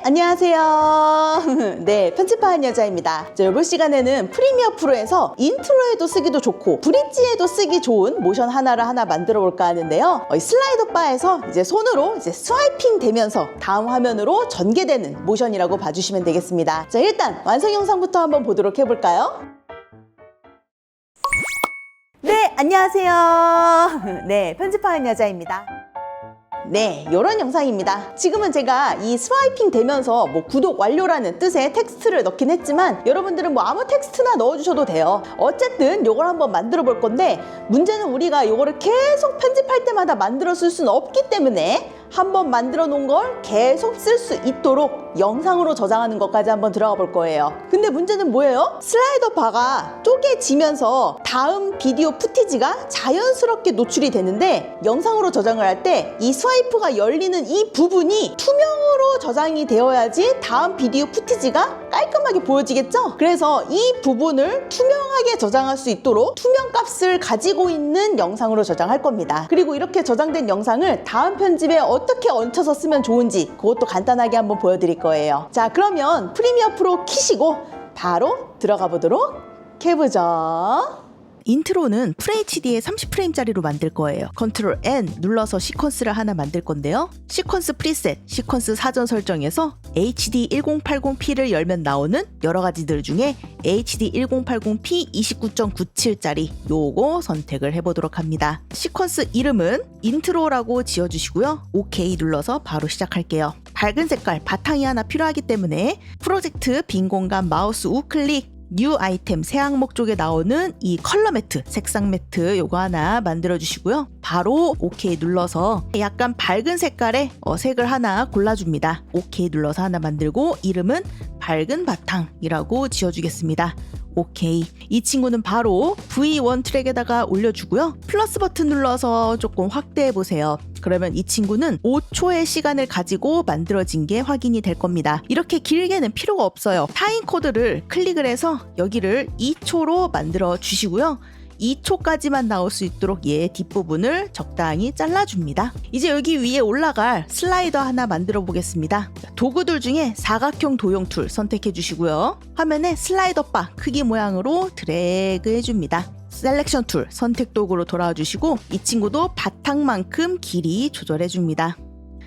안녕하세요. 네, 편집하는 여자입니다. 자, 이번 시간에는 프리미어 프로에서 인트로에도 쓰기도 좋고 브릿지에도 쓰기 좋은 모션 하나를 만들어 볼까 하는데요. 이 슬라이더 바에서 이제 손으로 스와이핑 되면서 다음 화면으로 전개되는 모션이라고 봐주시면 되겠습니다. 자, 일단 완성 영상부터 한번 보도록 해볼까요? 네, 안녕하세요. 네, 편집하는 여자입니다. 네, 이런 영상입니다. 지금은 제가 이 스와이핑 되면서 구독 완료라는 뜻의 텍스트를 넣긴 했지만 여러분들은 아무 텍스트나 넣어주셔도 돼요. 어쨌든 이걸 한번 만들어 볼 건데 문제는 우리가 이거를 계속 편집할 때마다 만들어 쓸 수는 없기 때문에 한번 만들어 놓은 걸 계속 쓸 수 있도록 영상으로 저장하는 것까지 한번 들어가 볼 거예요. 근데 문제는 뭐예요? 슬라이더 바가 쪼개지면서 다음 비디오 푸티지가 자연스럽게 노출이 되는데 영상으로 저장을 할 때 이 스와이프가 열리는 이 부분이 투명으로 저장이 되어야지 다음 비디오 푸티지가 깔끔하게 보여지겠죠? 그래서 이 부분을 투명하게 저장할 수 있도록 투명 값을 가지고 있는 영상으로 저장할 겁니다. 그리고 이렇게 저장된 영상을 다음 편집에 어떻게 얹혀서 쓰면 좋은지 그것도 간단하게 한번 보여드릴 거예요. 자, 그러면 프리미어 프로 키시고 바로 들어가 보도록 해보죠. 인트로는 FHD의 30프레임짜리로 만들 거예요. 컨트롤 N 눌러서 시퀀스를 하나 만들 건데요. 시퀀스 프리셋, 시퀀스 사전 설정에서 HD 1080p를 열면 나오는 여러 가지들 중에 HD 1080p 29.97짜리 요거 선택을 해보도록 합니다. 시퀀스 이름은 인트로라고 지어주시고요. OK 눌러서 바로 시작할게요. 밝은 색깔 바탕이 하나 필요하기 때문에 프로젝트 빈 공간 마우스 우클릭 뉴 아이템 새 항목 쪽에 나오는 이 컬러 매트, 색상 매트 요거 하나 만들어 주시고요. 바로 OK 눌러서 약간 밝은 색깔의 색을 하나 골라줍니다. OK 눌러서 하나 만들고 이름은 밝은 바탕이라고 지어주겠습니다. 오케이. 이 친구는 바로 V1 트랙에다가 올려주고요. 플러스 버튼 눌러서 조금 확대해 보세요. 그러면 이 친구는 5초의 시간을 가지고 만들어진 게 확인이 될 겁니다. 이렇게 길게는 필요가 없어요. 타임 코드를 클릭을 해서 여기를 2초로 만들어 주시고요. 2초까지만 나올 수 있도록 얘 뒷부분을 적당히 잘라줍니다. 이제 여기 위에 올라갈 슬라이더 하나 만들어 보겠습니다. 도구들 중에 사각형 도형 툴 선택해 주시고요. 화면에 슬라이더 바 크기 모양으로 드래그 해줍니다. 셀렉션 툴 선택 도구로 돌아와 주시고 이 친구도 바탕만큼 길이 조절해 줍니다.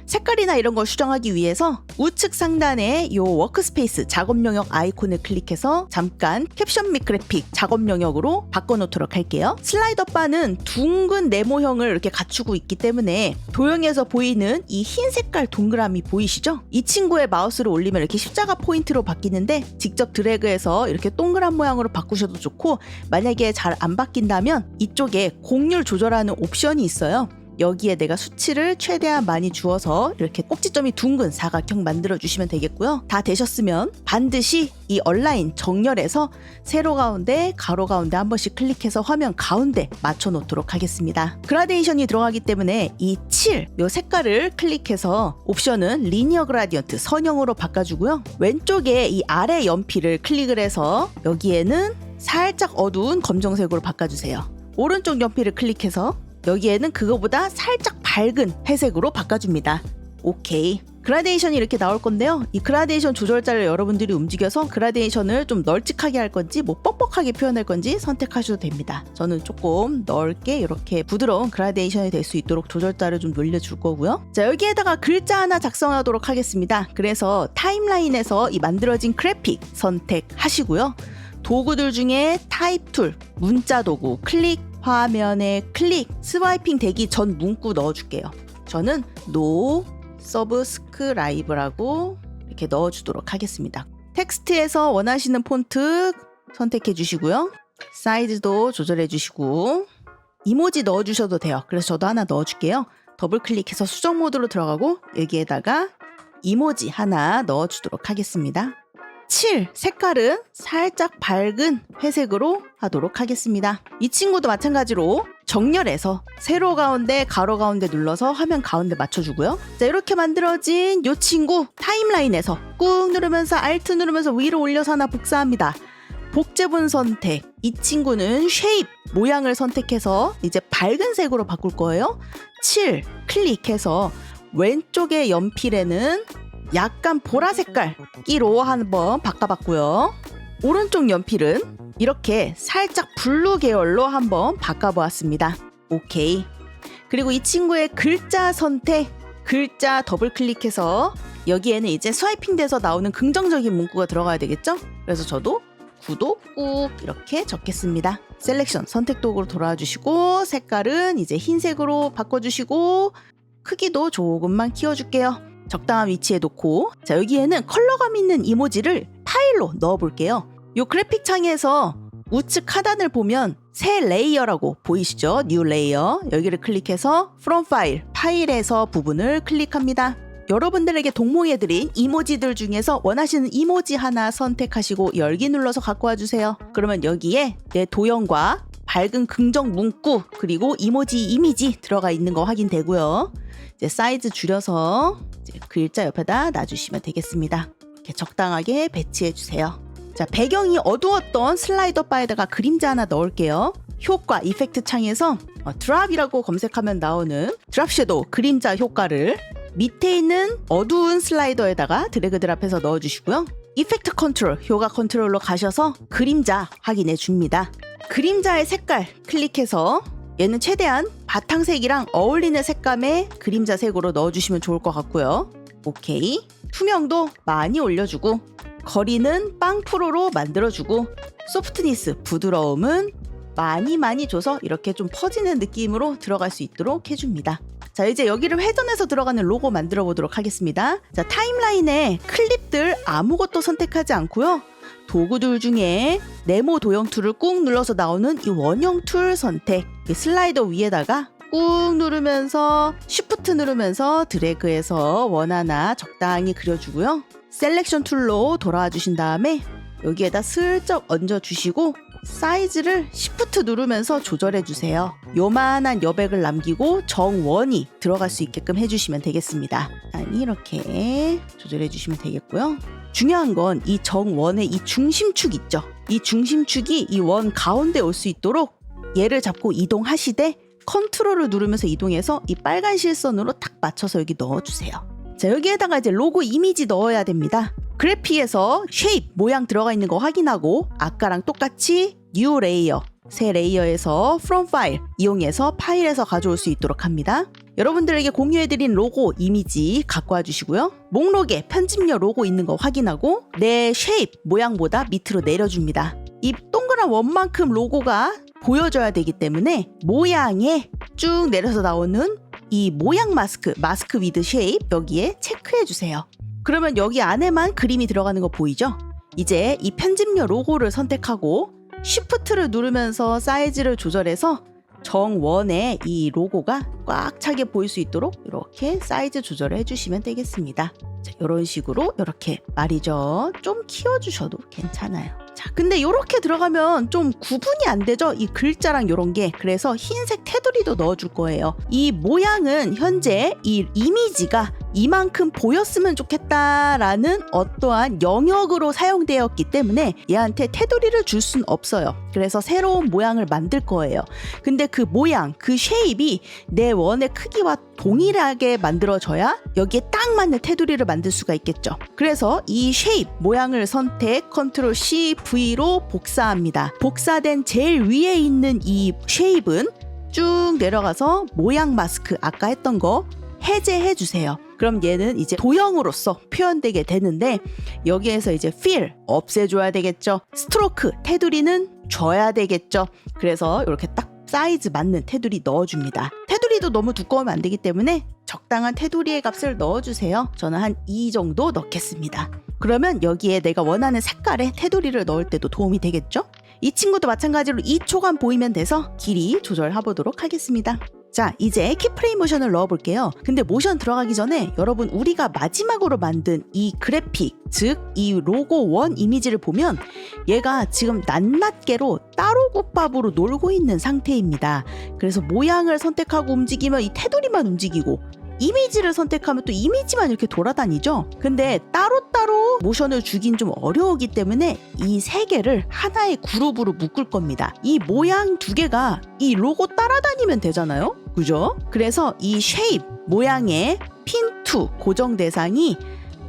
색깔이나 이런 걸 수정하기 위해서 우측 상단에 이 워크스페이스 작업 영역 아이콘을 클릭해서 잠깐 캡션 및 그래픽 작업 영역으로 바꿔놓도록 할게요. 슬라이더 바는 둥근 네모형을 이렇게 갖추고 있기 때문에 도형에서 보이는 이 흰 색깔 동그라미 보이시죠? 이 친구의 마우스를 올리면 이렇게 십자가 포인트로 바뀌는데 직접 드래그해서 이렇게 동그란 모양으로 바꾸셔도 좋고 만약에 잘 안 바뀐다면 이쪽에 곡률 조절하는 옵션이 있어요. 여기에 내가 수치를 최대한 많이 주어서 이렇게 꼭지점이 둥근 사각형 만들어 주시면 되겠고요. 다 되셨으면 반드시 이 얼라인 정렬해서 세로 가운데 가로 가운데 한 번씩 클릭해서 화면 가운데 맞춰 놓도록 하겠습니다. 그라데이션이 들어가기 때문에 이 7, 요 색깔을 클릭해서 옵션은 리니어 그라디언트 선형으로 바꿔주고요. 왼쪽에 이 아래 연필을 클릭을 해서 여기에는 살짝 어두운 검정색으로 바꿔주세요. 오른쪽 연필을 클릭해서 여기에는 그거보다 살짝 밝은 회색으로 바꿔줍니다. 오케이. 그라데이션이 이렇게 나올 건데요. 이 그라데이션 조절자를 여러분들이 움직여서 그라데이션을 좀 널찍하게 할 건지 뻑뻑하게 표현할 건지 선택하셔도 됩니다. 저는 조금 넓게 이렇게 부드러운 그라데이션이 될 수 있도록 조절자를 좀 늘려줄 거고요. 자, 여기에다가 글자 하나 작성하도록 하겠습니다. 그래서 타임라인에서 이 만들어진 그래픽 선택하시고요. 도구들 중에 타입 툴, 문자 도구 클릭, 화면에 클릭, 스와이핑 되기 전 문구 넣어줄게요. 저는 No Subscribe라고 이렇게 넣어주도록 하겠습니다. 텍스트에서 원하시는 폰트 선택해 주시고요. 사이즈도 조절해 주시고 이모지 넣어주셔도 돼요. 그래서 저도 하나 넣어줄게요. 더블 클릭해서 수정 모드로 들어가고 여기에다가 이모지 하나 넣어주도록 하겠습니다. 7 색깔은 살짝 밝은 회색으로 하도록 하겠습니다. 이 친구도 마찬가지로 정렬해서 세로 가운데 가로 가운데 눌러서 화면 가운데 맞춰주고요. 자, 이렇게 만들어진 이 친구 타임라인에서 꾹 누르면서 Alt 누르면서 위로 올려서 하나 복사합니다. 복제본 선택. 이 친구는 쉐입 모양을 선택해서 이제 밝은 색으로 바꿀 거예요. 7 클릭해서 왼쪽의 연필에는 약간 보라 색깔끼로 한번 바꿔봤고요. 오른쪽 연필은 이렇게 살짝 블루 계열로 한번 바꿔보았습니다. 오케이. 그리고 이 친구의 글자 선택, 글자 더블 클릭해서 여기에는 이제 스와이핑 돼서 나오는 긍정적인 문구가 들어가야 되겠죠? 그래서 저도 구독 꾹 이렇게 적겠습니다. 셀렉션 선택 도구로 돌아와 주시고 색깔은 이제 흰색으로 바꿔주시고 크기도 조금만 키워줄게요. 적당한 위치에 놓고 자 여기에는 컬러감 있는 이모지를 파일로 넣어볼게요. 요 그래픽 창에서 우측 하단을 보면 새 레이어라고 보이시죠? 뉴 레이어 여기를 클릭해서 From 파일, 파일에서 부분을 클릭합니다. 여러분들에게 동봉해드린 이모지들 중에서 원하시는 이모지 하나 선택하시고 열기 눌러서 갖고 와주세요. 그러면 여기에 내 도형과 밝은 긍정 문구 그리고 이미지 들어가 있는 거 확인되고요. 이제 사이즈 줄여서 이제 글자 옆에다 놔주시면 되겠습니다. 이렇게 적당하게 배치해주세요. 자, 배경이 어두웠던 슬라이더 바에다가 그림자 하나 넣을게요. 효과 이펙트 창에서 드랍이라고 검색하면 나오는 드랍 섀도우 그림자 효과를 밑에 있는 어두운 슬라이더에다가 드래그 드랍해서 넣어주시고요. 이펙트 컨트롤, 효과 컨트롤로 가셔서 그림자 확인해 줍니다. 그림자의 색깔 클릭해서 얘는 최대한 바탕색이랑 어울리는 색감의 그림자 색으로 넣어주시면 좋을 것 같고요. 오케이. 투명도 많이 올려주고 거리는 0%로 만들어주고 소프트니스, 부드러움은 많이 줘서 이렇게 좀 퍼지는 느낌으로 들어갈 수 있도록 해줍니다. 자, 이제 여기를 회전해서 들어가는 로고 만들어 보도록 하겠습니다. 자, 타임라인에 클립들 아무것도 선택하지 않고요. 도구들 중에 네모 도형 툴을 꾹 눌러서 나오는 이 원형 툴 선택. 슬라이더 위에다가 꾹 누르면서 쉬프트 누르면서 드래그해서 원 하나 적당히 그려주고요. 셀렉션 툴로 돌아와 주신 다음에 여기에다 슬쩍 얹어주시고 사이즈를 쉬프트 누르면서 조절해 주세요. 요만한 여백을 남기고 정원이 들어갈 수 있게끔 해주시면 되겠습니다. 이렇게 조절해 주시면 되겠고요. 중요한 건 이 정원의 이 중심축 있죠? 이 중심축이 이 원 가운데 올 수 있도록 얘를 잡고 이동하시되 컨트롤을 누르면서 이동해서 이 빨간 실선으로 딱 맞춰서 여기 넣어주세요. 자, 여기에다가 이제 로고 이미지 넣어야 됩니다. 그래픽에서 쉐입 모양 들어가 있는 거 확인하고 아까랑 똑같이 뉴 레이어 새 레이어에서 From 파일 이용해서 파일에서 가져올 수 있도록 합니다. 여러분들에게 공유해드린 로고 이미지 갖고 와주시고요. 목록에 편집료 로고 있는 거 확인하고 내 쉐입 모양보다 밑으로 내려줍니다. 이 동그란 원만큼 로고가 보여줘야 되기 때문에 모양에 쭉 내려서 나오는 이 모양 마스크 위드 쉐입 여기에 체크해주세요. 그러면 여기 안에만 그림이 들어가는 거 보이죠? 이제 이 편집료 로고를 선택하고 쉬프트를 누르면서 사이즈를 조절해서 정원에 이 로고가 꽉 차게 보일 수 있도록 이렇게 사이즈 조절을 해주시면 되겠습니다. 자, 이런 식으로 이렇게 말이죠. 좀 키워주셔도 괜찮아요. 자, 근데 이렇게 들어가면 좀 구분이 안 되죠? 이 글자랑 이런 게. 그래서 흰색 테두리도 넣어줄 거예요. 이 모양은 현재 이 이미지가 이만큼 보였으면 좋겠다라는 어떠한 영역으로 사용되었기 때문에 얘한테 테두리를 줄 순 없어요. 그래서 새로운 모양을 만들 거예요. 근데 그 모양, 그 쉐입이 내 원의 크기와 동일하게 만들어져야 여기에 딱 맞는 테두리를 만들 수가 있겠죠. 그래서 이 쉐입 모양을 선택 컨트롤 C, V로 복사합니다. 복사된 제일 위에 있는 이 쉐입은 쭉 내려가서 모양 마스크 아까 했던 거 해제해 주세요. 그럼 얘는 이제 도형으로서 표현되게 되는데 여기에서 이제 fill 없애줘야 되겠죠. 스트로크 테두리는 줘야 되겠죠. 그래서 이렇게 딱 사이즈 맞는 테두리 넣어줍니다. 테두리도 너무 두꺼우면 안 되기 때문에 적당한 테두리의 값을 넣어주세요. 저는 한 2 정도 넣겠습니다. 그러면 여기에 내가 원하는 색깔의 테두리를 넣을 때도 도움이 되겠죠? 이 친구도 마찬가지로 2초간 보이면 돼서 길이 조절해 보도록 하겠습니다. 자, 이제 키프레임 모션을 넣어볼게요. 근데 모션 들어가기 전에 여러분 우리가 마지막으로 만든 이 그래픽, 즉 이 로고 원 이미지를 보면 얘가 지금 낱낱개로 따로 국밥으로 놀고 있는 상태입니다. 그래서 모양을 선택하고 움직이면 이 테두리만 움직이고 이미지를 선택하면 또 이미지만 이렇게 돌아다니죠. 근데 따로따로 모션을 주긴 좀 어려우기 때문에 이 세 개를 하나의 그룹으로 묶을 겁니다. 이 모양 두 개가 이 로고 따라다니면 되잖아요. 그죠? 그래서 이 쉐입 모양의 핀2 고정 대상이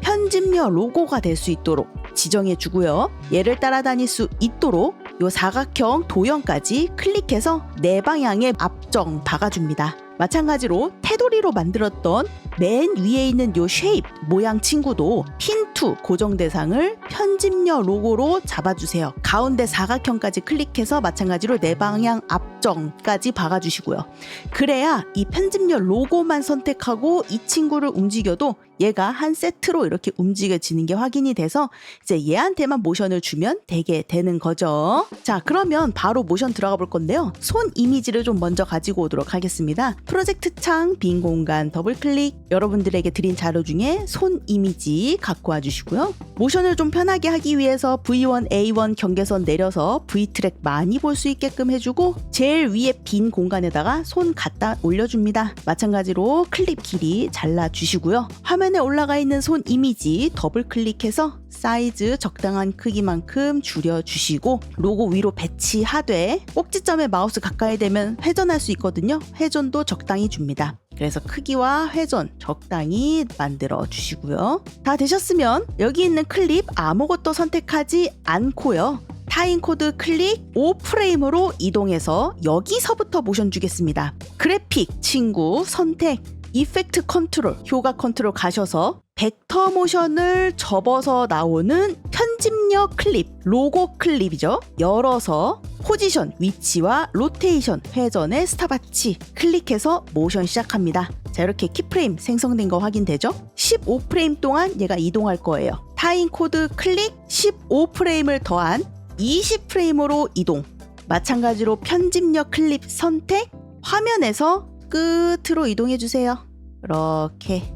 편집녀 로고가 될 수 있도록 지정해 주고요. 얘를 따라다닐 수 있도록 요 사각형 도형까지 클릭해서 네 방향에 앞정 박아줍니다. 마찬가지로 테두리로 만들었던 맨 위에 있는 요 쉐입 모양 친구도 핀2 고정 대상을 편집녀 로고로 잡아주세요. 가운데 사각형까지 클릭해서 마찬가지로 네 방향 앞정까지 박아주시고요. 그래야 이 편집녀 로고만 선택하고 이 친구를 움직여도 얘가 한 세트로 이렇게 움직여지는 게 확인이 돼서 이제 얘한테만 모션을 주면 되게 되는 거죠. 자, 그러면 바로 모션 들어가 볼 건데요. 손 이미지를 좀 먼저 가지고 오도록 하겠습니다. 프로젝트 창 빈 공간 더블 클릭, 여러분들에게 드린 자료 중에 손 이미지 갖고 와주시고요. 모션을 좀 편하게 하기 위해서 V1, A1 경계선 내려서 V트랙 많이 볼 수 있게끔 해주고 제일 위에 빈 공간에다가 손 갖다 올려줍니다. 마찬가지로 클립 길이 잘라주시고요. 화면에 올라가 있는 손 이미지 더블 클릭해서 사이즈 적당한 크기만큼 줄여주시고 로고 위로 배치하되 꼭지점에 마우스 가까이 되면 회전할 수 있거든요. 회전도 적당히 줍니다. 그래서 크기와 회전 적당히 만들어 주시고요. 다 되셨으면 여기 있는 클립 아무것도 선택하지 않고요. 타임코드 클릭 5프레임으로 이동해서 여기서부터 모션 주겠습니다. 그래픽 친구 선택, 이펙트 컨트롤, 효과 컨트롤 가셔서 벡터 모션을 접어서 나오는 편집녀 클립, 로고 클립이죠. 열어서 포지션, 위치와 로테이션, 회전의 스탑와치 클릭해서 모션 시작합니다. 자, 이렇게 키프레임 생성된 거 확인되죠? 15프레임 동안 얘가 이동할 거예요. 타임코드 클릭 15프레임을 더한 20프레임으로 이동. 마찬가지로 편집녀 클립 선택, 화면에서 끝으로 이동해 주세요. 이렇게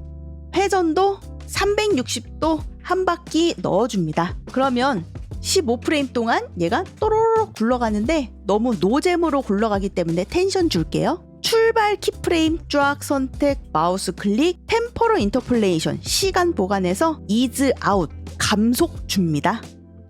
회전도 360도 한 바퀴 넣어줍니다. 그러면 15프레임 동안 얘가 또로록 굴러가는데 너무 노잼으로 굴러가기 때문에 텐션 줄게요. 출발 키프레임 쫙 선택, 마우스 클릭, 템포럴 인터폴레이션 시간 보관해서 이즈 아웃 감속 줍니다.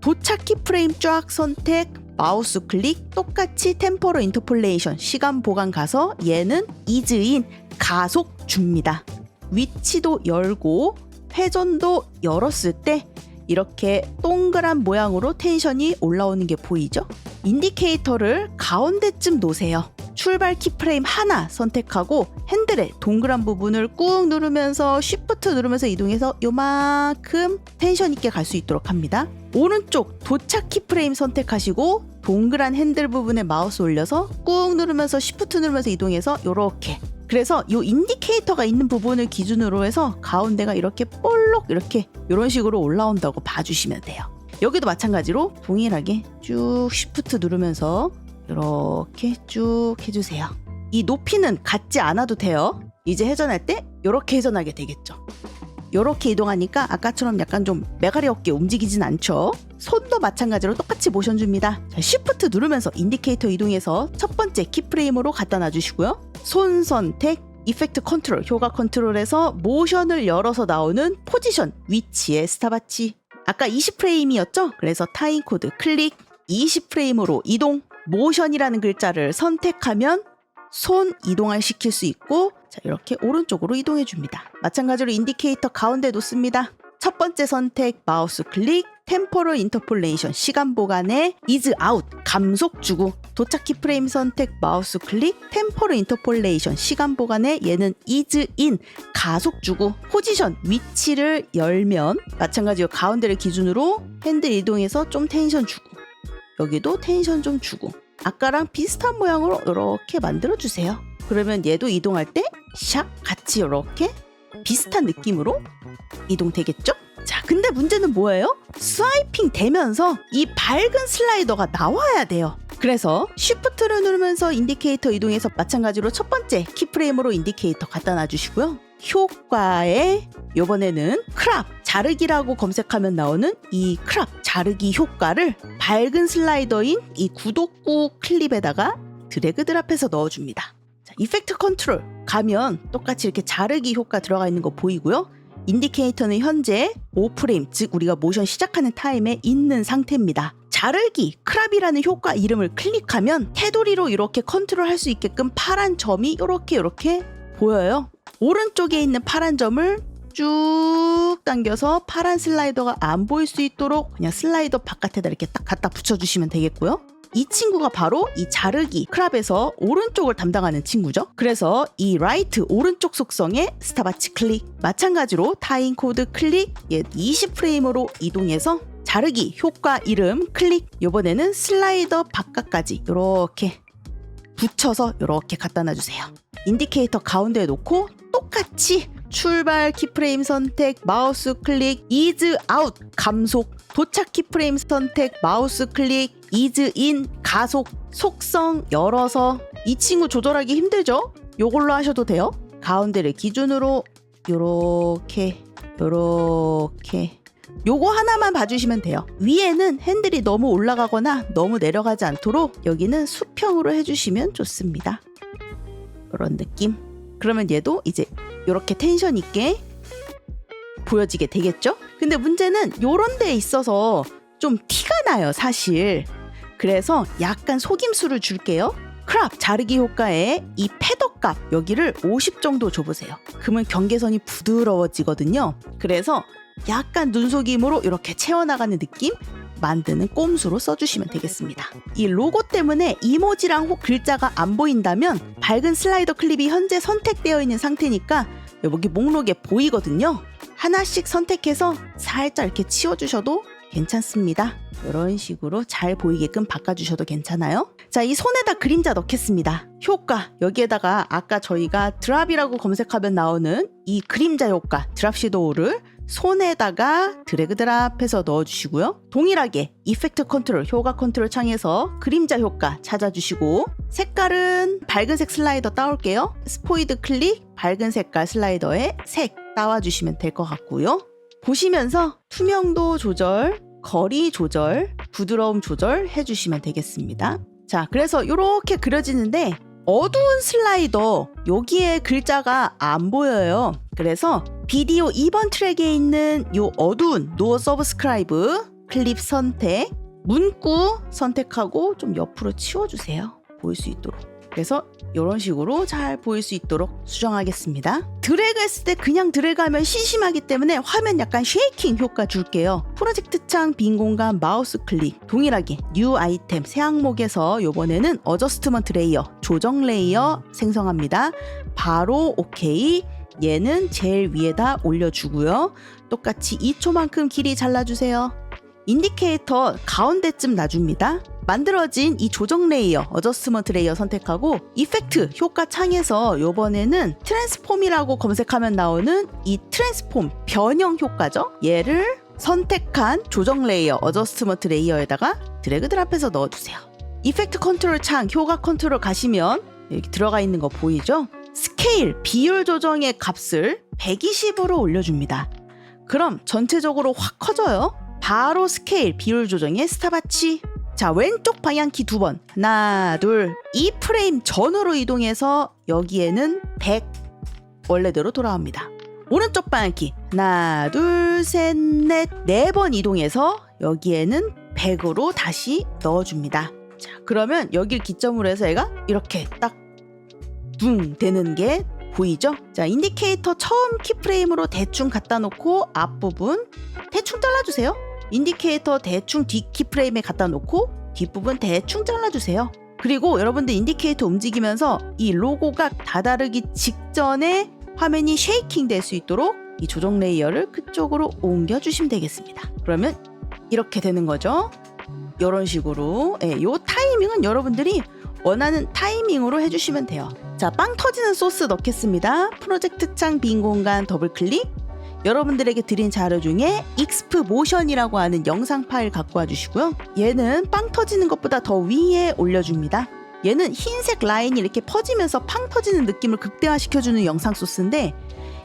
도착 키프레임 쫙 선택, 마우스 클릭, 똑같이 템포럴 인터폴레이션 시간 보관 가서 얘는 이즈인 가속 줍니다. 위치도 열고 회전도 열었을 때 이렇게 동그란 모양으로 텐션이 올라오는 게 보이죠? 인디케이터를 가운데쯤 놓으세요. 출발 키프레임 하나 선택하고 핸들의 동그란 부분을 꾹 누르면서 쉬프트 누르면서 이동해서 요만큼 텐션 있게 갈 수 있도록 합니다. 오른쪽 도착 키프레임 선택하시고 동그란 핸들 부분에 마우스 올려서 꾹 누르면서 쉬프트 누르면서 이동해서 요렇게, 그래서 요 인디케이터가 있는 부분을 기준으로 해서 가운데가 이렇게 볼록 이렇게 이런 식으로 올라온다고 봐주시면 돼요. 여기도 마찬가지로 동일하게 쭉 쉬프트 누르면서 이렇게 쭉 해주세요. 이 높이는 같지 않아도 돼요. 이제 회전할 때 이렇게 회전하게 되겠죠. 이렇게 이동하니까 아까처럼 약간 좀 메가리 어깨 움직이진 않죠. 손도 마찬가지로 똑같이 모션 줍니다. 자, 쉬프트 누르면서 인디케이터 이동해서 첫 번째 키프레임으로 갖다 놔주시고요. 손 선택, 이펙트 컨트롤, 효과 컨트롤에서 모션을 열어서 나오는 포지션, 위치의 스탑와치. 아까 20프레임이었죠? 그래서 타임코드 클릭, 20프레임으로 이동, 모션이라는 글자를 선택하면 손 이동을 시킬 수 있고, 자, 이렇게 오른쪽으로 이동해 줍니다. 마찬가지로 인디케이터 가운데 놓습니다. 첫 번째 선택, 마우스 클릭, 템포럴 인터폴레이션, 시간 보관에 이즈 아웃, 감속 주고, 도착 키프레임 선택, 마우스 클릭, 템포럴 인터폴레이션, 시간 보관에 얘는 이즈 인, 가속 주고, 포지션, 위치를 열면 마찬가지로 가운데를 기준으로 핸들 이동해서 좀 텐션 주고, 여기도 텐션 좀 주고, 아까랑 비슷한 모양으로 이렇게 만들어주세요. 그러면 얘도 이동할 때 샥 같이 이렇게 비슷한 느낌으로 이동되겠죠? 자, 근데 문제는 뭐예요? 스와이핑 되면서 이 밝은 슬라이더가 나와야 돼요. 그래서 쉬프트를 누르면서 인디케이터 이동해서 마찬가지로 첫 번째 키프레임으로 인디케이터 갖다 놔주시고요. 효과에 요번에는 크랍, 자르기라고 검색하면 나오는 이 크랍, 자르기 효과를 밝은 슬라이더인 이 구독구 클립에다가 드래그 드랍해서 넣어줍니다. 자, 이펙트 컨트롤 가면 똑같이 이렇게 자르기 효과 들어가 있는 거 보이고요. 인디케이터는 현재 5프레임, 즉 우리가 모션 시작하는 타임에 있는 상태입니다. 자르기, 크랍이라는 효과 이름을 클릭하면 테두리로 이렇게 컨트롤 할 수 있게끔 파란 점이 이렇게 보여요. 오른쪽에 있는 파란 점을 쭉 당겨서 파란 슬라이더가 안 보일 수 있도록 그냥 슬라이더 바깥에다 이렇게 딱 갖다 붙여주시면 되겠고요. 이 친구가 바로 이 자르기 크랍에서 오른쪽을 담당하는 친구죠. 그래서 이 라이트 오른쪽 속성의 스탑워치 클릭, 마찬가지로 타임 코드 클릭, 20프레임으로 이동해서 자르기 효과 이름 클릭, 이번에는 슬라이더 바깥까지 이렇게 붙여서 이렇게 갖다 놔주세요. 인디케이터 가운데에 놓고 똑같이 출발 키프레임 선택, 마우스 클릭, 이즈 아웃 감속, 도착 키프레임 선택, 마우스 클릭, 이즈 인 가속, 속성 열어서. 이 친구 조절하기 힘들죠? 요걸로 하셔도 돼요. 가운데를 기준으로 요렇게 요거 하나만 봐주시면 돼요. 위에는 핸들이 너무 올라가거나 너무 내려가지 않도록 여기는 수평으로 해주시면 좋습니다. 이런 느낌. 그러면 얘도 이제 이렇게 텐션 있게 보여지게 되겠죠? 근데 문제는 요런 데에 있어서 좀 티가 나요, 사실. 그래서 약간 속임수를 줄게요. 크랍 자르기 효과에 이 패더 값 여기를 50 정도 줘보세요. 그러면 경계선이 부드러워지거든요. 그래서 약간 눈속임으로 이렇게 채워나가는 느낌 만드는 꼼수로 써주시면 되겠습니다. 이 로고 때문에 이모지랑 글자가 안 보인다면 밝은 슬라이더 클립이 현재 선택되어 있는 상태니까 여기 목록에 보이거든요. 하나씩 선택해서 살짝 이렇게 치워주셔도 괜찮습니다. 이런 식으로 잘 보이게끔 바꿔주셔도 괜찮아요. 자, 이 손에다 그림자 넣겠습니다. 효과, 여기에다가 아까 저희가 드랍이라고 검색하면 나오는 이 그림자 효과, 드랍 섀도우를 손에다가 드래그 드랍해서 넣어주시고요. 동일하게 이펙트 컨트롤, 효과 컨트롤 창에서 그림자 효과 찾아주시고, 색깔은 밝은색 슬라이더 따올게요. 스포이드 클릭, 밝은 색깔 슬라이더에 색 따와주시면 될 것 같고요. 보시면서 투명도 조절, 거리 조절, 부드러움 조절 해주시면 되겠습니다. 자, 그래서 이렇게 그려지는데 어두운 슬라이더, 여기에 글자가 안 보여요. 그래서 비디오 2번 트랙에 있는 이 어두운 노 서브스크라이브 클립 선택, 문구 선택하고 좀 옆으로 치워주세요. 보일 수 있도록. 그래서 이런 식으로 잘 보일 수 있도록 수정하겠습니다. 드래그 했을 때 그냥 드래그하면 심심하기 때문에 화면 약간 쉐이킹 효과 줄게요. 프로젝트 창 빈 공간 마우스 클릭, 동일하게 뉴 아이템 새 항목에서 이번에는 어저스트먼트 레이어, 조정 레이어 생성합니다. 바로 오케이. 얘는 제일 위에다 올려주고요. 똑같이 2초만큼 길이 잘라주세요. 인디케이터 가운데쯤 놔줍니다. 만들어진 이 조정 레이어, 어저스트먼트 레이어 선택하고 이펙트 효과 창에서 이번에는 트랜스폼이라고 검색하면 나오는 이 트랜스폼 변형 효과죠. 얘를 선택한 조정 레이어, 어저스트먼트 레이어에다가 드래그 드랍해서 넣어주세요. 이펙트 컨트롤 창, 효과 컨트롤 가시면 여기 들어가 있는 거 보이죠? 스케일, 비율 조정의 값을 120으로 올려줍니다. 그럼 전체적으로 확 커져요. 바로 스케일, 비율 조정의 스탑워치. 자, 왼쪽 방향키 2번. 하나, 둘, 2프레임 전으로 이동해서 여기에는 100 원래대로 돌아옵니다. 오른쪽 방향키 하나, 둘, 셋, 넷, 4번 이동해서 여기에는 100으로 다시 넣어줍니다. 자, 그러면 여길 기점으로 해서 얘가 이렇게 딱 둥 되는 게 보이죠? 자, 인디케이터 처음 키프레임으로 대충 갖다 놓고 앞부분 대충 잘라주세요. 인디케이터 대충 뒷 키프레임에 갖다 놓고 뒷부분 대충 잘라주세요. 그리고 여러분들 인디케이터 움직이면서 이 로고가 다다르기 직전에 화면이 쉐이킹 될 수 있도록 이 조정 레이어를 그쪽으로 옮겨주시면 되겠습니다. 그러면 이렇게 되는 거죠. 이런 식으로. 요 타이밍은 여러분들이 원하는 타이밍으로 해주시면 돼요. 자, 빵 터지는 소스 넣겠습니다. 프로젝트 창 빈 공간 더블 클릭. 여러분들에게 드린 자료 중에 익스프 모션이라고 하는 영상 파일 갖고 와주시고요. 얘는 빵 터지는 것보다 더 위에 올려줍니다. 얘는 흰색 라인이 이렇게 퍼지면서 팡 터지는 느낌을 극대화시켜주는 영상 소스인데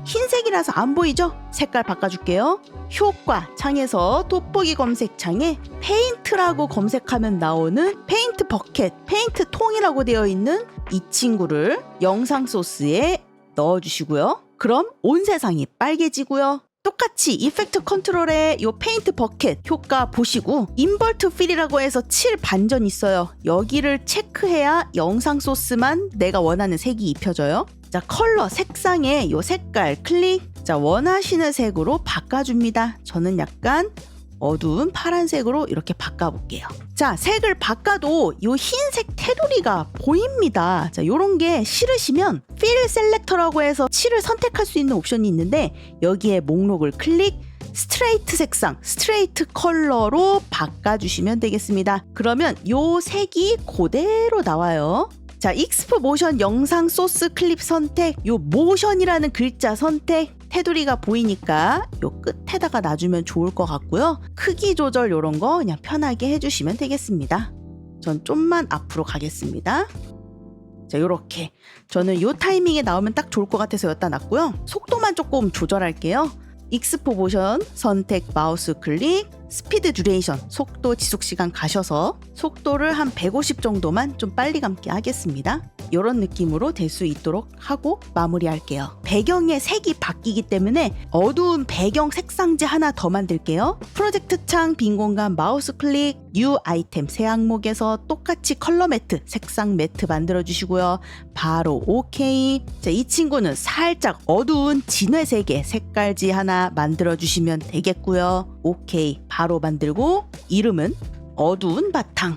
흰색이라서 안 보이죠? 색깔 바꿔줄게요. 효과 창에서 돋보기 검색 창에 페인트라고 검색하면 나오는 페인트 버켓, 페인트 통이라고 되어 있는 이 친구를 영상 소스에 넣어주시고요. 그럼 온 세상이 빨개지고요. 똑같이 이펙트 컨트롤에 이 페인트 버켓 효과 보시고 인버트 필이라고 해서 칠 반전 있어요. 여기를 체크해야 영상 소스만 내가 원하는 색이 입혀져요. 자, 컬러 색상에 이 색깔 클릭, 자, 원하시는 색으로 바꿔줍니다. 저는 약간 어두운 파란색으로 이렇게 바꿔볼게요. 자, 색을 바꿔도 이 흰색 테두리가 보입니다. 자, 요런 게 싫으시면 필 셀렉터라고 해서 칠을 선택할 수 있는 옵션이 있는데 여기에 목록을 클릭, 스트레이트 색상, 스트레이트 컬러로 바꿔주시면 되겠습니다. 그러면 요 색이 그대로 나와요. 자, 익스프 모션 영상 소스 클립 선택, 요 모션이라는 글자 선택, 테두리가 보이니까 요 끝에다가 놔주면 좋을 것 같고요. 크기 조절 요런 거 그냥 편하게 해주시면 되겠습니다. 전 좀만 앞으로 가겠습니다. 자, 요렇게 저는 요 타이밍에 나오면 딱 좋을 것 같아서 여기다 놨고요. 속도만 조금 조절할게요. 익스포 모션 선택 마우스 클릭, 스피드 듀레이션 속도 지속시간 가셔서 속도를 한 150 정도만 좀 빨리 감게 하겠습니다. 이런 느낌으로 될 수 있도록 하고 마무리할게요. 배경의 색이 바뀌기 때문에 어두운 배경 색상지 하나 더 만들게요. 프로젝트 창 빈 공간 마우스 클릭, 뉴 아이템 새 항목에서 똑같이 컬러 매트 색상 매트 만들어 주시고요. 바로 오케이. 자, 이 친구는 살짝 어두운 진회색의 색깔지 하나 만들어 주시면 되겠고요. 오케이. 바로 만들고 이름은 어두운 바탕.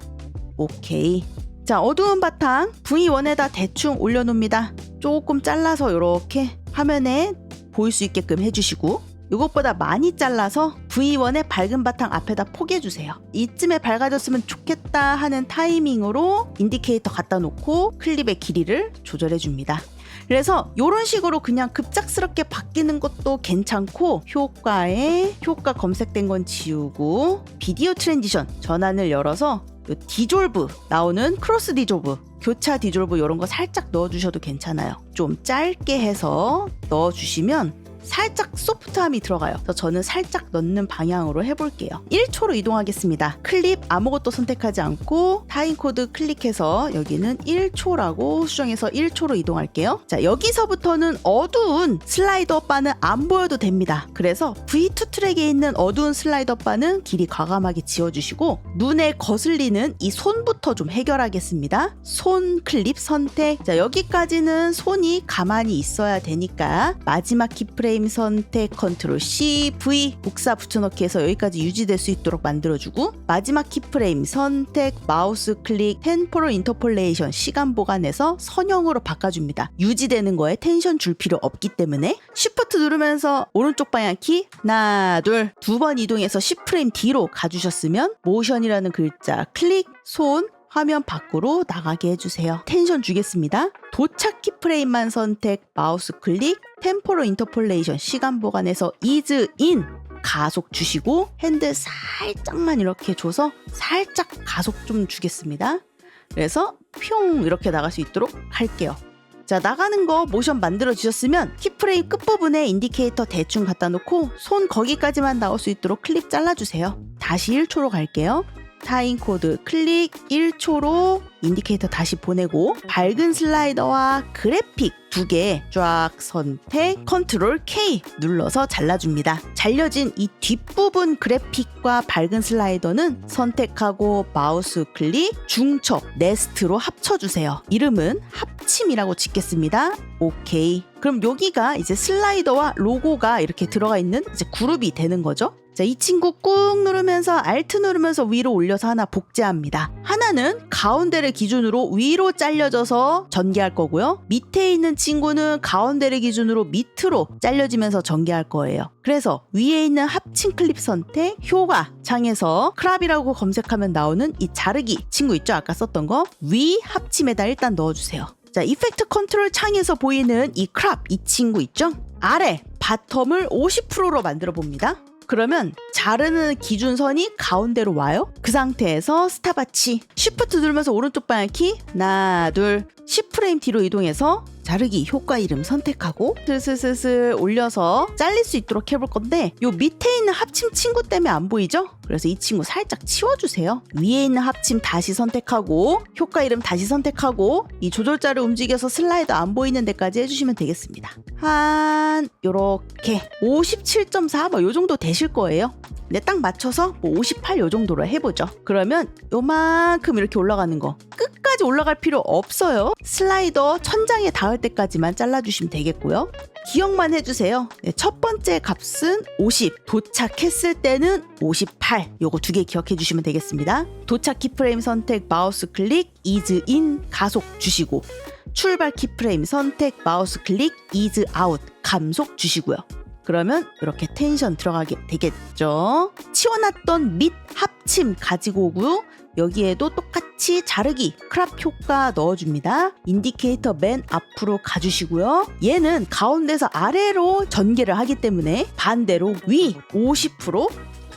오케이. 자, 어두운 바탕 V1에다 대충 올려놓습니다. 조금 잘라서 이렇게 화면에 보일 수 있게끔 해주시고 이것보다 많이 잘라서 V1의 밝은 바탕 앞에다 포개주세요. 이쯤에 밝아졌으면 좋겠다 하는 타이밍으로 인디케이터 갖다 놓고 클립의 길이를 조절해줍니다. 그래서 이런 식으로 그냥 급작스럽게 바뀌는 것도 괜찮고 효과 검색된 건 지우고 비디오 트랜지션 전환을 열어서 디졸브 나오는 크로스 디졸브 교차 디졸브 이런 거 살짝 넣어주셔도 괜찮아요. 좀 짧게 해서 넣어주시면 살짝 소프트함이 들어가요. 그래서 저는 살짝 넣는 방향으로 해볼게요. 1초로 이동하겠습니다. 클립 아무것도 선택하지 않고 타임코드 클릭해서 여기는 1초라고 수정해서 1초로 이동할게요. 자, 여기서부터는 어두운 슬라이더 바는 안 보여도 됩니다. 그래서 V2 트랙에 있는 어두운 슬라이더 바는 길이 과감하게 지워주시고 눈에 거슬리는 이 손부터 좀 해결하겠습니다. 손 클립 선택. 자, 여기까지는 손이 가만히 있어야 되니까 마지막 키프레임 선택 컨트롤 C, V 복사 붙여넣기 해서 여기까지 유지될 수 있도록 만들어주고 마지막 키프레임 선택 마우스 클릭 템포럴 인터폴레이션 시간 보관해서 선형으로 바꿔줍니다. 유지되는 거에 텐션 줄 필요 없기 때문에 쉬프트 누르면서 오른쪽 방향 키 하나 둘 두 번 이동해서 10프레임 뒤로 가주셨으면 모션이라는 글자 클릭 손 화면 밖으로 나가게 해주세요. 텐션 주겠습니다. 도착 키프레임만 선택 마우스 클릭 템포럴 인터폴레이션 시간 보관해서 이즈 인 가속 주시고 핸들 살짝만 이렇게 줘서 살짝 가속 좀 주겠습니다. 그래서 뿅 이렇게 나갈 수 있도록 할게요. 자, 나가는 거 모션 만들어 주셨으면 키프레임 끝부분에 인디케이터 대충 갖다 놓고 손 거기까지만 나올 수 있도록 클립 잘라주세요. 다시 1초로 갈게요. 타임코드 클릭 1초로 인디케이터 다시 보내고 밝은 슬라이더와 그래픽 두 개 쫙 선택 컨트롤 K 눌러서 잘라줍니다. 잘려진 이 뒷부분 그래픽과 밝은 슬라이더는 선택하고 마우스 클릭 중첩 네스트로 합쳐주세요. 이름은 합침이라고 짓겠습니다. 오케이. 그럼 여기가 이제 슬라이더와 로고가 이렇게 들어가 있는 이제 그룹이 되는 거죠. 자, 이 친구 꾹 누르면서 Alt 누르면서 위로 올려서 하나 복제합니다. 하나는 가운데를 기준으로 위로 잘려져서 전개할 거고요. 밑에 있는 친구는 가운데를 기준으로 밑으로 잘려지면서 전개할 거예요. 그래서 위에 있는 합친 클립 선택, 효과 창에서 크랍이라고 검색하면 나오는 이 자르기 친구 있죠? 아까 썼던 거 위 합침에다 일단 넣어주세요. 자, 이펙트 컨트롤 창에서 보이는 이 크랍 이 친구 있죠? 아래 바텀을 50%로 만들어 봅니다. 그러면 자르는 기준선이 가운데로 와요. 그 상태에서 스탑와치 쉬프트 누르면서 오른쪽 방향 키 하나 둘 10프레임 뒤로 이동해서 자르기 효과 이름 선택하고 슬슬슬슬 올려서 잘릴 수 있도록 해볼 건데 요 밑에 있는 합침 친구 때문에 안 보이죠? 그래서 이 친구 살짝 치워주세요. 위에 있는 합침 다시 선택하고 효과 이름 다시 선택하고 이 조절자를 움직여서 슬라이더 안 보이는 데까지 해주시면 되겠습니다. 한 요렇게 57.4 뭐 요 정도 되실 거예요. 근데 딱 맞춰서 뭐 58 요 정도로 해보죠. 그러면 요만큼 이렇게 올라가는 거 끝까지 올라갈 필요 없어요. 슬라이더 천장에 닿을 때까지만 잘라주시면 되겠고요. 기억만 해주세요. 네, 첫 번째 값은 50, 도착했을 때는 58. 요거 두 개 기억해 주시면 되겠습니다. 도착 키프레임 선택, 마우스 클릭, ease in, 가속 주시고, 출발 키프레임 선택, 마우스 클릭, ease out, 감속 주시고요. 그러면 이렇게 텐션 들어가게 되겠죠. 치워놨던 밑 합침 가지고 오고요. 여기에도 똑같이 자르기, 크랍 효과 넣어줍니다. 인디케이터 맨 앞으로 가주시고요. 얘는 가운데서 아래로 전개를 하기 때문에 반대로 위 50%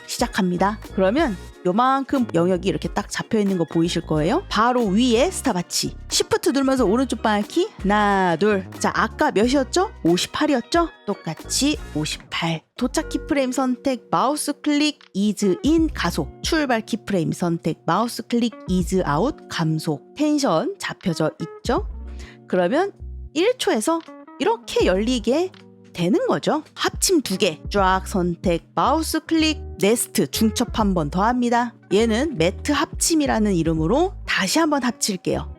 시작합니다. 그러면 요만큼 영역이 이렇게 딱 잡혀있는 거 보이실 거예요. 바로 위에 스탑워치, 시프트 누르면서 오른쪽 방향키 하나 둘. 자, 아까 몇이었죠? 58이었죠? 똑같이 58. 도착 키프레임 선택, 마우스 클릭, ease in, 가속. 출발 키프레임 선택, 마우스 클릭, ease out, 감속. 텐션 잡혀져 있죠? 그러면 1초에서 이렇게 열리게 되는 거죠. 합침 2개 쫙 선택, 마우스 클릭, 네스트 중첩 한 번 더 합니다. 얘는 매트 합침이라는 이름으로 다시 한번 합칠게요.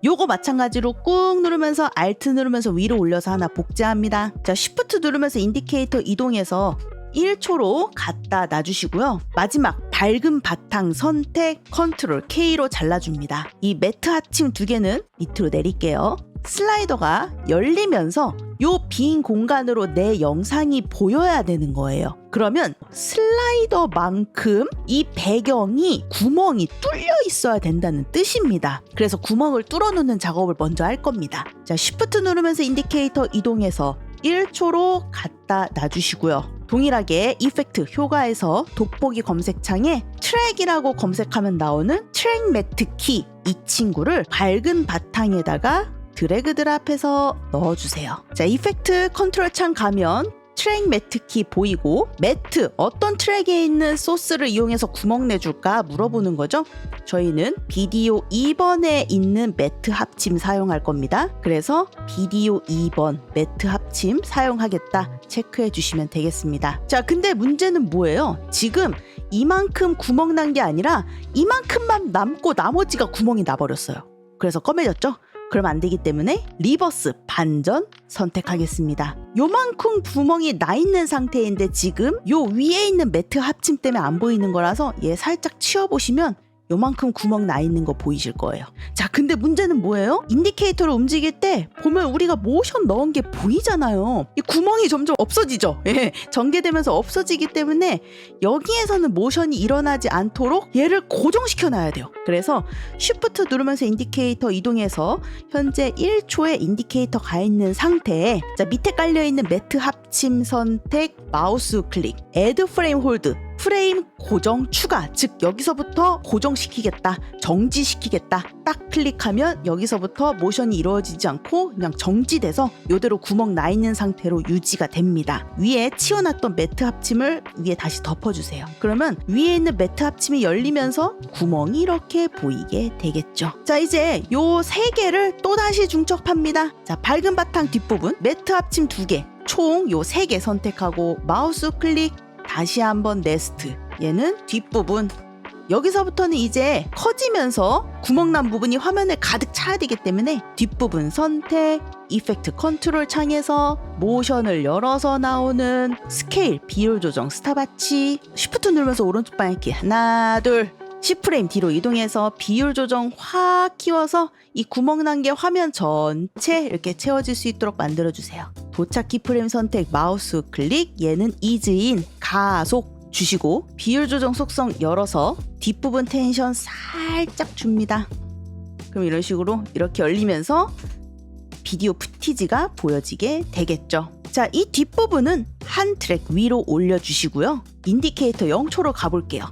요거 마찬가지로 꾹 누르면서 Alt 누르면서 위로 올려서 하나 복제합니다. 자, Shift 누르면서 인디케이터 이동해서 1초로 갖다 놔주시고요. 마지막 밝은 바탕 선택, 컨트롤 K로 잘라줍니다. 이 매트 합침 2개는 밑으로 내릴게요. 슬라이더가 열리면서 요 빈 공간으로 내 영상이 보여야 되는 거예요. 그러면 슬라이더만큼 이 배경이 구멍이 뚫려 있어야 된다는 뜻입니다. 그래서 구멍을 뚫어 놓는 작업을 먼저 할 겁니다. 자, Shift 누르면서 인디케이터 이동해서 1초로 갖다 놔주시고요. 동일하게 이펙트 효과에서 돋보기 검색창에 트랙이라고 검색하면 나오는 트랙 매트 키, 이 친구를 밝은 바탕에다가 드래그 드랍해서 넣어주세요. 자, 이펙트 컨트롤 창 가면 트랙 매트 키 보이고, 매트 어떤 트랙에 있는 소스를 이용해서 구멍 내줄까 물어보는 거죠. 저희는 비디오 2번에 있는 매트 합침 사용할 겁니다. 그래서 비디오 2번 매트 합침 사용하겠다 체크해 주시면 되겠습니다. 자, 근데 문제는 뭐예요? 지금 이만큼 구멍 난 게 아니라 이만큼만 남고 나머지가 구멍이 나버렸어요. 그래서 검해졌죠? 그럼 안 되기 때문에 리버스 반전 선택하겠습니다. 요만큼 구멍이 나 있는 상태인데 지금 요 위에 있는 매트 합침 때문에 안 보이는 거라서 얘 살짝 치워보시면 요만큼 구멍 나 있는 거 보이실 거예요. 자, 근데 문제는 뭐예요? 인디케이터를 움직일 때 보면 우리가 모션 넣은 게 보이잖아요. 이 구멍이 점점 없어지죠. 예, 전개되면서 없어지기 때문에 여기에서는 모션이 일어나지 않도록 얘를 고정시켜 놔야 돼요. 그래서 Shift 누르면서 인디케이터 이동해서 현재 1초에 인디케이터 가 있는 상태에, 자, 밑에 깔려있는 매트 합침 선택, 마우스 클릭, Add Frame Hold, 프레임 고정 추가, 즉 여기서부터 고정시키겠다, 정지시키겠다 딱 클릭하면 여기서부터 모션이 이루어지지 않고 그냥 정지돼서 이대로 구멍 나 있는 상태로 유지가 됩니다. 위에 치워놨던 매트 합침을 위에 다시 덮어주세요. 그러면 위에 있는 매트 합침이 열리면서 구멍이 이렇게 보이게 되겠죠. 자, 이제 요 3개를 또다시 중첩합니다. 자, 밝은 바탕 뒷부분 매트 합침 2개, 총 요 3개 선택하고 마우스 클릭, 다시 한번 네스트, 얘는 뒷부분. 여기서부터는 이제 커지면서 구멍난 부분이 화면에 가득 차야 되기 때문에 뒷부분 선택, 이펙트 컨트롤 창에서 모션을 열어서 나오는 스케일, 비율 조정, 스탑워치, Shift 누르면서 오른쪽 방향키 하나 둘, 10프레임 뒤로 이동해서 비율 조정 확 키워서 이 구멍 난 게 화면 전체 이렇게 채워질 수 있도록 만들어주세요. 도착 키프레임 선택, 마우스 클릭, 얘는 ease in, 가속 주시고, 비율 조정 속성 열어서 뒷부분 텐션 살짝 줍니다. 그럼 이런 식으로 이렇게 열리면서 비디오 푸티지가 보여지게 되겠죠. 자, 이 뒷부분은 한 트랙 위로 올려주시고요. 인디케이터 0초로 가볼게요.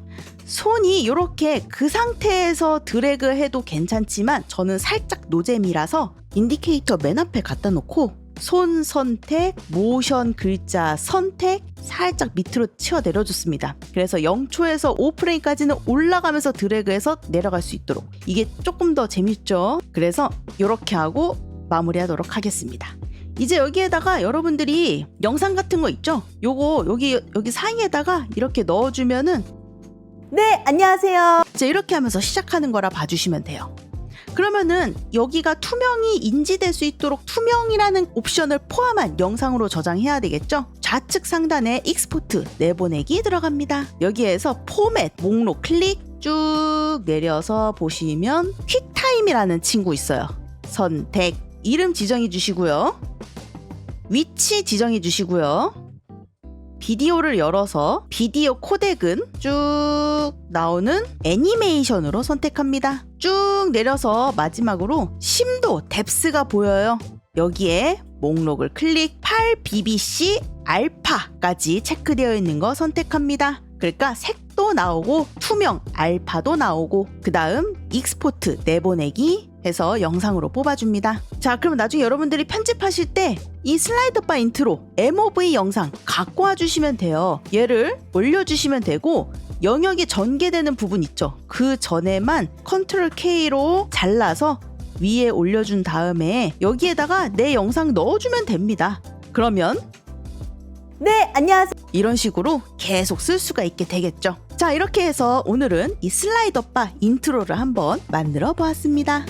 손이 이렇게 그 상태에서 드래그 해도 괜찮지만 저는 살짝 노잼이라서 인디케이터 맨 앞에 갖다 놓고 손 선택, 모션 글자 선택, 살짝 밑으로 치워 내려줬습니다. 그래서 0초에서 5프레임까지는 올라가면서 드래그해서 내려갈 수 있도록, 이게 조금 더 재밌죠. 그래서 이렇게 하고 마무리하도록 하겠습니다. 이제 여기에다가 여러분들이 영상 같은 거 있죠? 요거 여기 사이에다가 이렇게 넣어주면은, 네, 안녕하세요. 이제 이렇게 하면서 시작하는 거라 봐주시면 돼요. 그러면은 여기가 투명이 인지될 수 있도록 투명이라는 옵션을 포함한 영상으로 저장해야 되겠죠? 좌측 상단에 익스포트 내보내기 들어갑니다. 여기에서 포맷 목록 클릭 쭉 내려서 보시면 퀵타임이라는 친구 있어요. 선택, 이름 지정해 주시고요. 위치 지정해 주시고요. 비디오를 열어서 비디오 코덱은 쭉 나오는 애니메이션으로 선택합니다. 쭉 내려서 마지막으로 심도, 뎁스가 보여요. 여기에 목록을 클릭, 8BBC 알파까지 체크되어 있는 거 선택합니다. 그러니까 색도 나오고 투명 알파도 나오고 그 다음 익스포트 내보내기 해서 영상으로 뽑아줍니다. 자, 그럼 나중에 여러분들이 편집하실 때 이 슬라이더 바 인트로 MOV 영상 갖고 와주시면 돼요. 얘를 올려주시면 되고 영역이 전개되는 부분 있죠. 그 전에만 컨트롤 K로 잘라서 위에 올려준 다음에 여기에다가 내 영상 넣어주면 됩니다. 그러면 네, 안녕하세요. 이런 식으로 계속 쓸 수가 있게 되겠죠. 자, 이렇게 해서 오늘은 이 슬라이더 바 인트로를 한번 만들어 보았습니다.